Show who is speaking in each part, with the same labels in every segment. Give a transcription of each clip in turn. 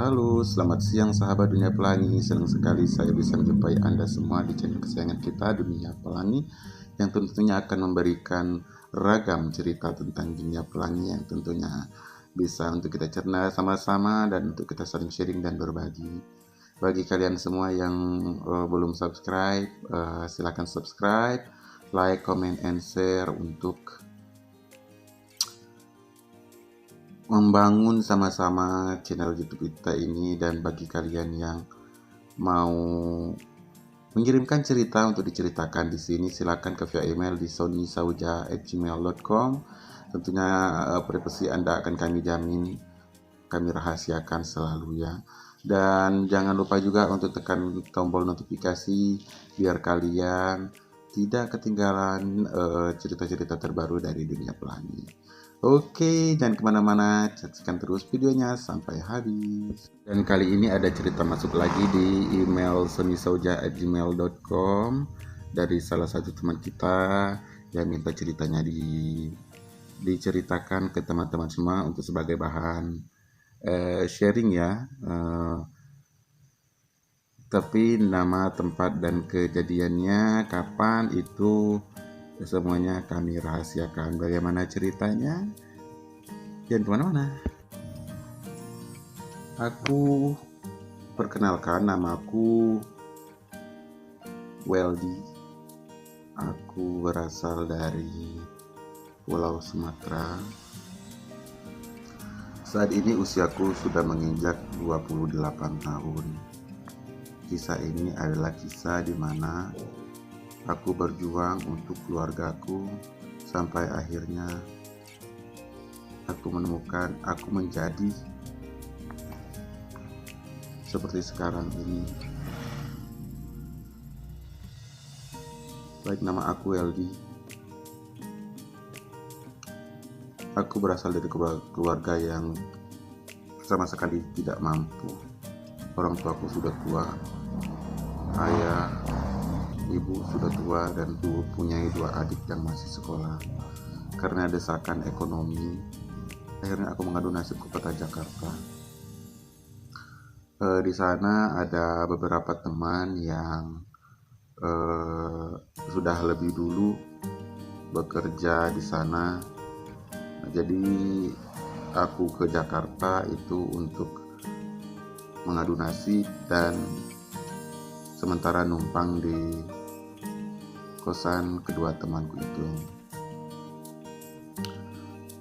Speaker 1: Halo, selamat siang sahabat Dunia Pelangi. Senang sekali saya bisa menjumpai Anda semua di channel kesayangan kita, Dunia Pelangi, yang tentunya akan memberikan ragam cerita tentang dunia pelangi yang tentunya bisa untuk kita cerna sama-sama dan untuk kita saling sharing dan berbagi. Bagi kalian semua yang belum subscribe, silakan subscribe, like, comment, and share untuk membangun sama-sama channel YouTube kita ini. Dan bagi kalian yang mau mengirimkan cerita untuk diceritakan di sini, silakan ke via email di sonysauja@gmail.com. Tentunya privasi Anda akan kami jamin, kami rahasiakan selalu ya. Dan jangan lupa juga untuk tekan tombol notifikasi biar kalian tidak ketinggalan cerita-cerita terbaru dari dunia pelangi. Oke, jangan kemana-mana, saksikan terus videonya sampai habis. Dan kali ini ada cerita masuk lagi di email sonysauja@gmail.com dari salah satu teman kita yang minta ceritanya diceritakan ke teman-teman semua untuk sebagai bahan sharing ya. Tapi nama, tempat, dan kejadiannya kapan itu semuanya kami rahasiakan. Bagaimana ceritanya? Jangan kemana-mana. Aku perkenalkan, namaku Weldy. Aku berasal dari Pulau Sumatera. Saat ini usiaku sudah menginjak 28 tahun. Kisah ini adalah kisah di mana aku berjuang untuk keluargaku sampai akhirnya aku menemukan aku menjadi seperti sekarang ini. Baik, nama aku Weldy. Aku berasal dari keluarga yang sama sekali tidak mampu. Orang tuaku sudah tua, ayah, ibu sudah tua, dan punya 2 adik yang masih sekolah. Karena desakan ekonomi, akhirnya aku mengadu nasib ke kota Jakarta. Di sana ada beberapa teman yang sudah lebih dulu bekerja di sana. Jadi aku ke Jakarta itu untuk mengadu nasib dan sementara numpang di kosan kedua temanku itu.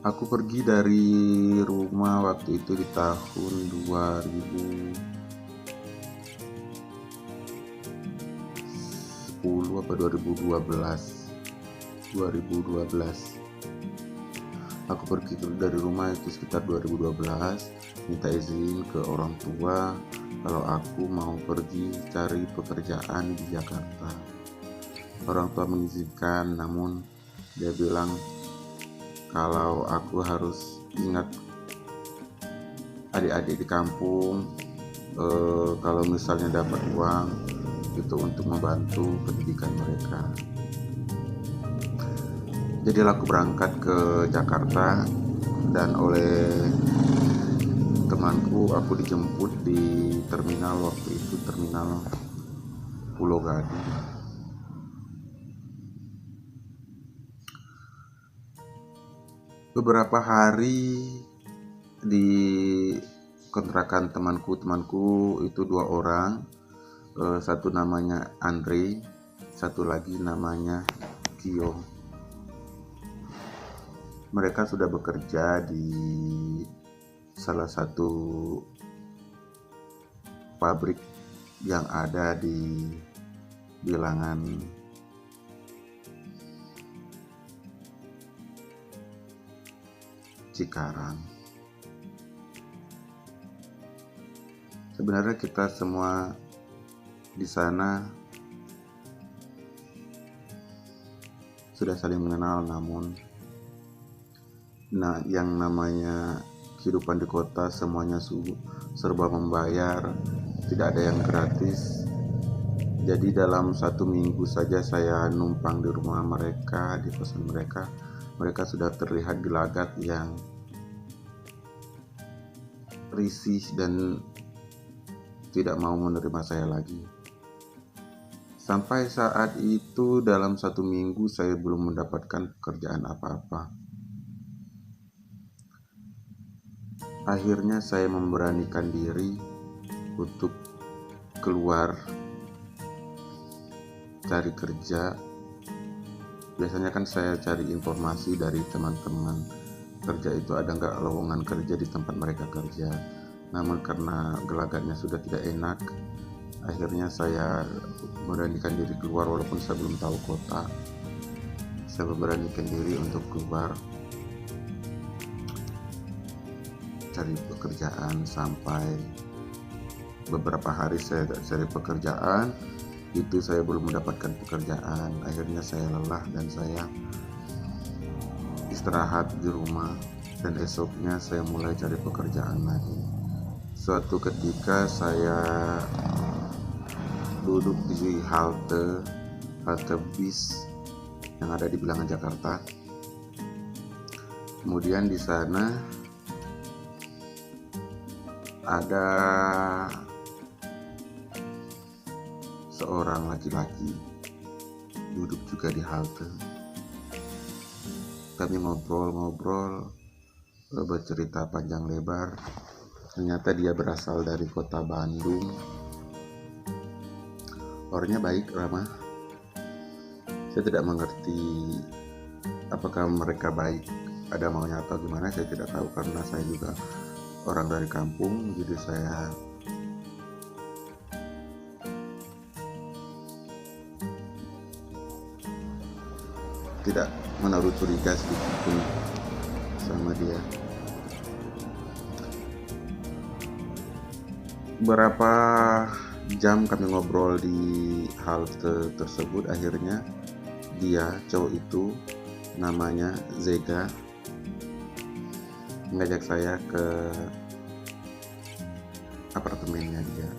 Speaker 1: Aku pergi dari rumah waktu itu di tahun 2010 apa 2012. Aku pergi dari rumah itu sekitar 2012, minta izin ke orang tua kalau aku mau pergi cari pekerjaan di Jakarta. Orang tua mengizinkan, namun dia bilang kalau aku harus ingat adik-adik di kampung, kalau misalnya dapat uang itu untuk membantu pendidikan mereka. Jadi aku berangkat ke Jakarta dan oleh temanku aku dijemput di terminal, waktu itu terminal Pulau Gadung. Beberapa hari di kontrakan temanku itu 2 orang, satu namanya Andre, satu lagi namanya Kio. Mereka sudah bekerja di salah satu pabrik yang ada di bilangan Cikarang. Sebenarnya kita semua di sana sudah saling mengenal, namun yang namanya kehidupan di kota semuanya serba membayar, tidak ada yang gratis. Jadi dalam 1 minggu saja saya numpang di rumah mereka, di kosan mereka sudah terlihat gelagat yang risih dan tidak mau menerima saya lagi. Sampai saat itu dalam 1 minggu saya belum mendapatkan pekerjaan apa-apa. Akhirnya saya memberanikan diri untuk keluar cari kerja. Biasanya kan saya cari informasi dari teman-teman kerja itu ada nggak lowongan kerja di tempat mereka kerja. Namun karena gelagatnya sudah tidak enak, akhirnya saya memberanikan diri keluar walaupun saya belum tahu kota. Saya memberanikan diri untuk keluar cari pekerjaan sampai beberapa hari saya cari pekerjaan. Itu saya belum mendapatkan pekerjaan. Akhirnya saya lelah dan saya istirahat di rumah, dan esoknya saya mulai cari pekerjaan lagi. Suatu ketika saya duduk di halte bis yang ada di Bilangan Jakarta. Kemudian di sana ada seorang laki-laki duduk juga di halte. Kami ngobrol-ngobrol, bercerita panjang lebar. Ternyata dia berasal dari kota Bandung. Orangnya baik, ramah. Saya tidak mengerti apakah mereka baik ada maunya atau gimana, saya tidak tahu karena saya juga orang dari kampung, jadi saya tidak menaruh curiga sedikit pun sama dia. Berapa jam kami ngobrol di halte tersebut, akhirnya dia, cowok itu namanya Zega, mengajak saya ke apartemennya dia.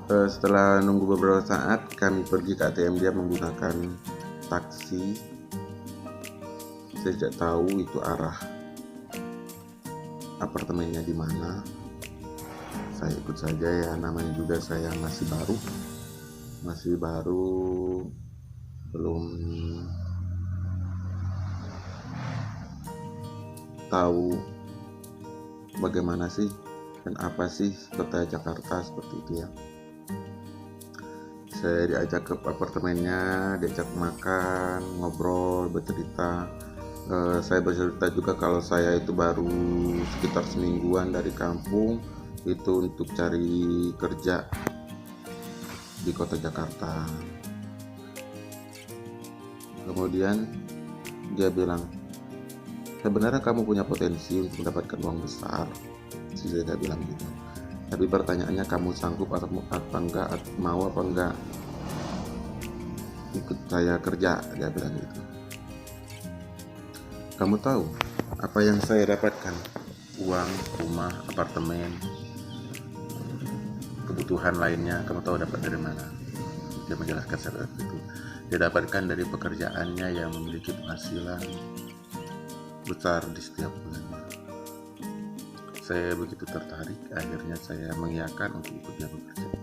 Speaker 1: Setelah nunggu beberapa saat, kami pergi ke ATM dia menggunakan taksi. Saya tidak tahu itu arah apartemennya di mana. Saya ikut saja ya, namanya juga saya masih baru, belum tahu bagaimana sih dan apa sih kota Jakarta seperti itu ya. Saya diajak ke apartemennya, diajak makan, ngobrol, bercerita. Saya bercerita juga kalau saya itu baru sekitar semingguan dari kampung itu untuk cari kerja di kota Jakarta. Kemudian dia bilang, sebenarnya kamu punya potensi untuk mendapatkan uang besar. Saya bilang gitu. Tapi pertanyaannya kamu sanggup atau enggak, mau apa enggak ikut saya kerja, dia bilang gitu. Kamu tahu apa yang saya dapatkan? Uang, rumah, apartemen, kebutuhan lainnya, kamu tahu dapat dari mana? Dia menjelaskan seperti itu. Dia dapatkan dari pekerjaannya yang memiliki penghasilan besar di setiap bulannya. Saya begitu tertarik, akhirnya saya mengiyakan untuk ikut dia bekerja.